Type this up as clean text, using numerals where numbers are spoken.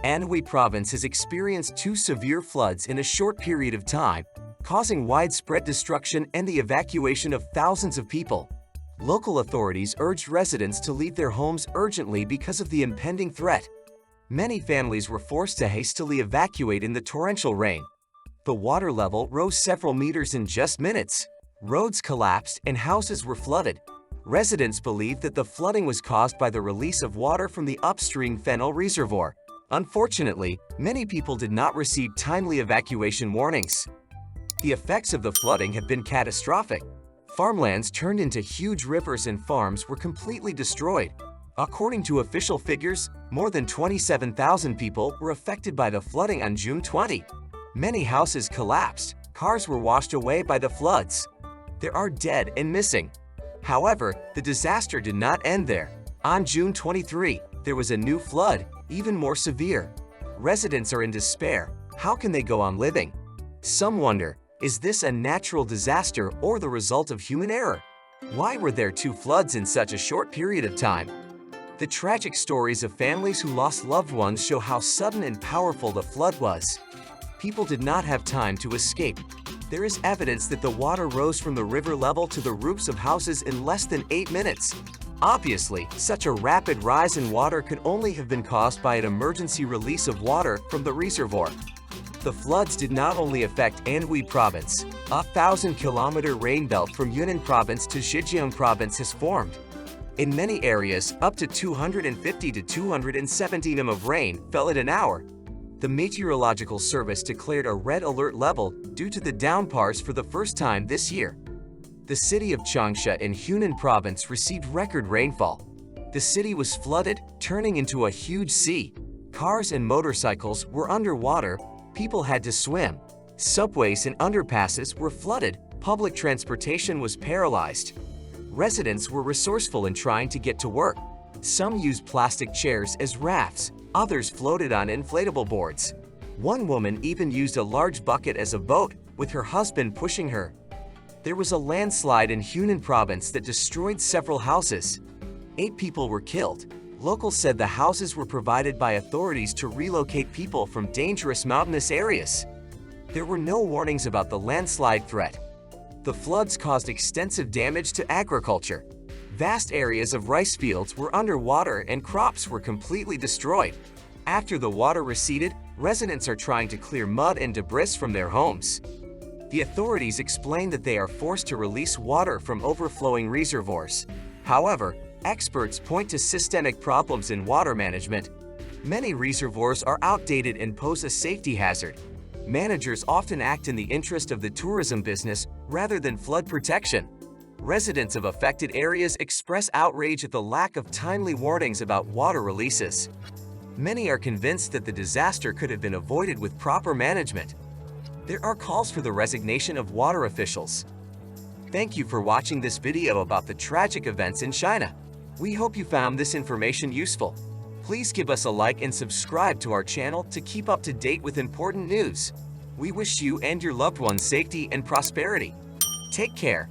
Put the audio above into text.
Anhui Province has experienced two severe floods in a short period of time, causing widespread destruction and the evacuation of thousands of people. Local authorities urged residents to leave their homes urgently because of the impending threat. Many families were forced to hastily evacuate in the torrential rain. The water level rose several meters in just minutes. Roads collapsed and houses were flooded. Residents believe that the flooding was caused by the release of water from the upstream Fennel reservoir. Unfortunately, many people did not receive timely evacuation warnings. The effects of the flooding have been catastrophic. Farmlands turned into huge rivers and farms were completely destroyed. According to official figures, more than 27,000 people were affected by the flooding on June 20. Many houses collapsed, cars were washed away by the floods. There are dead and missing. However, the disaster did not end there. On June 23, there was a new flood, even more severe. Residents are in despair. How can they go on living? Some wonder, is this a natural disaster or the result of human error? Why were there two floods in such a short period of time? The tragic stories of families who lost loved ones show how sudden and powerful the flood was. People did not have time to escape. There is evidence that the water rose from the river level to the roofs of houses in less than 8 minutes. Obviously, such a rapid rise in water could only have been caused by an emergency release of water from the reservoir. The floods did not only affect Anhui Province. A 1,000-kilometer rain belt from Yunnan Province to Zhejiang Province has formed. In many areas, up to 250 to 270 mm of rain fell in an hour. The Meteorological Service declared a red alert level due to the downpours for the first time this year. The city of Changsha in Hunan Province received record rainfall. The city was flooded, turning into a huge sea. Cars and motorcycles were underwater. People had to swim. Subways and underpasses were flooded. Public transportation was paralyzed. Residents were resourceful in trying to get to work. Some used plastic chairs as rafts. Others floated on inflatable boards. One woman even used a large bucket as a boat, with her husband pushing her. There was a landslide in Hunan Province that destroyed several houses. 8 people were killed. Locals said the houses were provided by authorities to relocate people from dangerous mountainous areas. There were no warnings about the landslide threat. The floods caused extensive damage to agriculture. Vast areas of rice fields were underwater and crops were completely destroyed. After the water receded, residents are trying to clear mud and debris from their homes. The authorities explain that they are forced to release water from overflowing reservoirs. However, experts point to systemic problems in water management. Many reservoirs are outdated and pose a safety hazard. Managers often act in the interest of the tourism business rather than flood protection. Residents of affected areas express outrage at the lack of timely warnings about water releases. Many are convinced that the disaster could have been avoided with proper management. There are calls for the resignation of water officials. Thank you for watching this video about the tragic events in China. We hope you found this information useful. Please give us a like and subscribe to our channel to keep up to date with important news. We wish you and your loved ones safety and prosperity. Take care.